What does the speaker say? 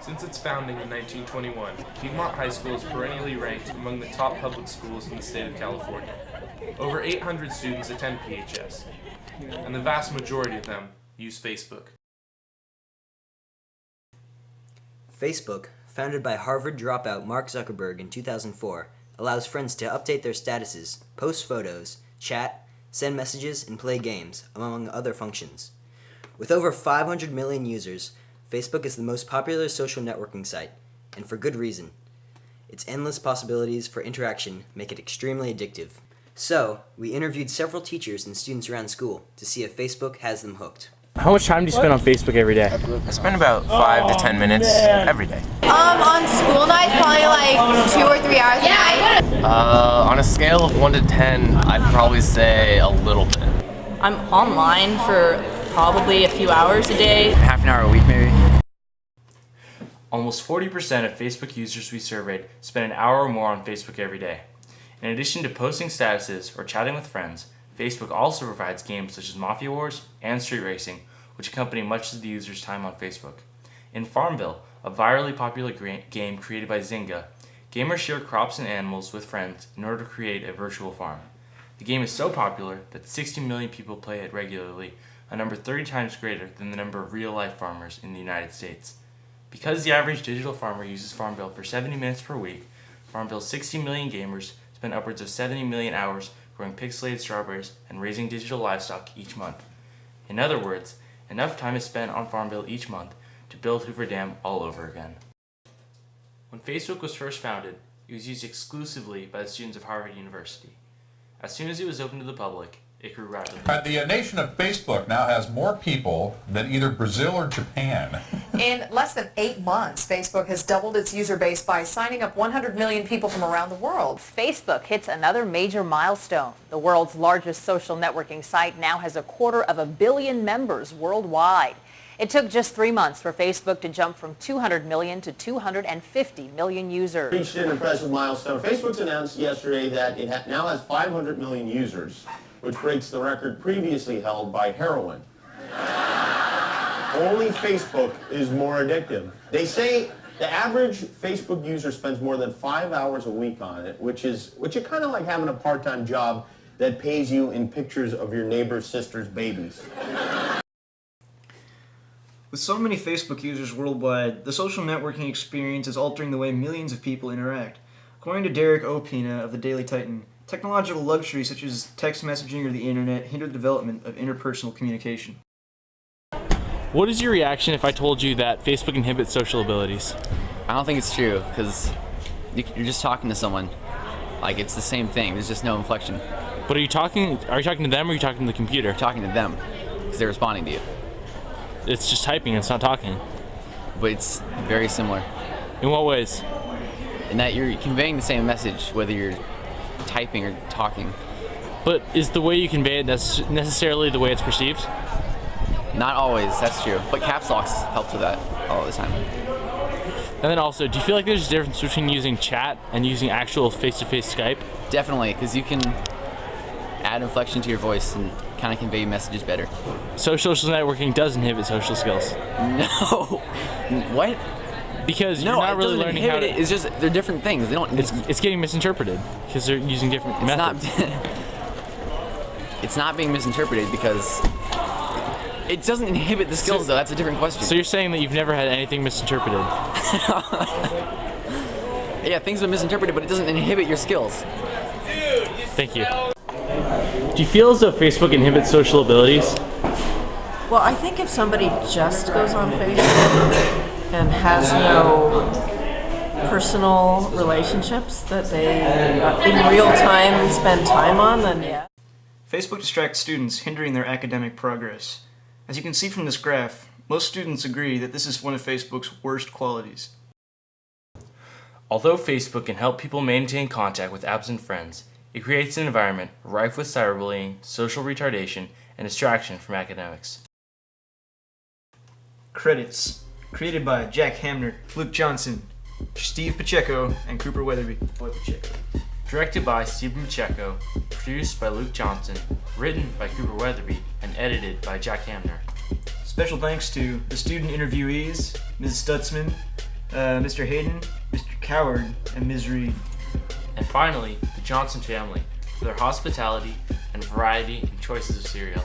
Since its founding in 1921, Piedmont High School is perennially ranked among the top public schools in the state of California. Over 800 students attend PHS, and the vast majority of them use Facebook. Facebook, founded by Harvard dropout Mark Zuckerberg in 2004, allows friends to update their statuses, post photos, chat, send messages, and play games, among other functions. With over 500 million users, Facebook is the most popular social networking site, and for good reason. Its endless possibilities for interaction make it extremely addictive. So, we interviewed several teachers and students around school to see if Facebook has them hooked. How much time do you spend on Facebook every day? I spend about 5 to 10 minutes every day. On school nights, probably like 2 or 3 hours a night. On a scale of 1 to 10, I'd probably say a little bit. I'm online for probably a few hours a day. Half an hour a week maybe. Almost 40% of Facebook users we surveyed spend an hour or more on Facebook every day. In addition to posting statuses or chatting with friends, Facebook also provides games such as Mafia Wars and Street Racing, which accompany much of the user's time on Facebook. In Farmville, a virally popular game created by Zynga, gamers share crops and animals with friends in order to create a virtual farm. The game is so popular that 60 million people play it regularly, a number 30 times greater than the number of real-life farmers in the United States. Because the average digital farmer uses Farmville for 70 minutes per week, Farmville's 60 million gamers spend upwards of 70 million hours growing pixelated strawberries and raising digital livestock each month. In other words, enough time is spent on Farmville each month to build Hoover Dam all over again. When Facebook was first founded, it was used exclusively by the students of Harvard University. As soon as it was open to the public, it grew rapidly. The nation of Facebook now has more people than either Brazil or Japan. In less than 8 months, Facebook has doubled its user base by signing up 100 million people from around the world. Facebook hits another major milestone. The world's largest social networking site now has 250 million members worldwide. It took just 3 months for Facebook to jump from 200 million to 250 million users. Reached an impressive milestone. Facebook's announced yesterday that it now has 500 million users, which breaks the record previously held by heroin. Only Facebook is more addictive. They say the average Facebook user spends more than 5 hours a week on it, which is kind of like having a part-time job that pays you in pictures of your neighbor's sister's babies. With so many Facebook users worldwide, the social networking experience is altering the way millions of people interact. According to Derek Opina of the Daily Titan, technological luxuries such as text messaging or the internet hinder the development of interpersonal communication. What is your reaction if I told you that Facebook inhibits social abilities? I don't think it's true, because you're just talking to someone. Like, it's the same thing, there's just no inflection. But are you talking to them or are you talking to the computer? You're talking to them, because they're responding to you. It's just typing, it's not talking. But it's very similar. In what ways? In that you're conveying the same message, whether you're typing or talking. But is the way you convey it necessarily the way it's perceived? Not always, that's true. But caps locks help with that all the time. And then also, do you feel like there's a difference between using chat and using actual face-to-face Skype? Definitely, because you can add inflection to your voice and kind of convey messages better. So social networking does inhibit social skills? No. What? Because you're not really learning how to... It's just, they're different things. They don't... It's getting misinterpreted because they're using different methods. It's not being misinterpreted because it doesn't inhibit the skills, though. That's a different question. So you're saying that you've never had anything misinterpreted? Yeah, things are misinterpreted, but it doesn't inhibit your skills. Thank you. Do you feel as though Facebook inhibits social abilities? Well, I think if somebody just goes on Facebook and has no personal relationships that they in real time spend time on, then yeah. Facebook distracts students, hindering their academic progress. As you can see from this graph, most students agree that this is one of Facebook's worst qualities. Although Facebook can help people maintain contact with absent friends, it creates an environment rife with cyberbullying, social retardation, and distraction from academics. Credits. Created by Jack Hamner, Luke Johnson, Steve Pacheco, and Cooper Weatherby. Directed by Stephen Pacheco, produced by Luke Johnson, written by Cooper Weatherby, and edited by Jack Hamner. Special thanks to the student interviewees, Ms. Stutzman, Mr. Hayden, Mr. Coward, and Ms. Reed. And finally, the Johnson family for their hospitality and variety in choices of cereal.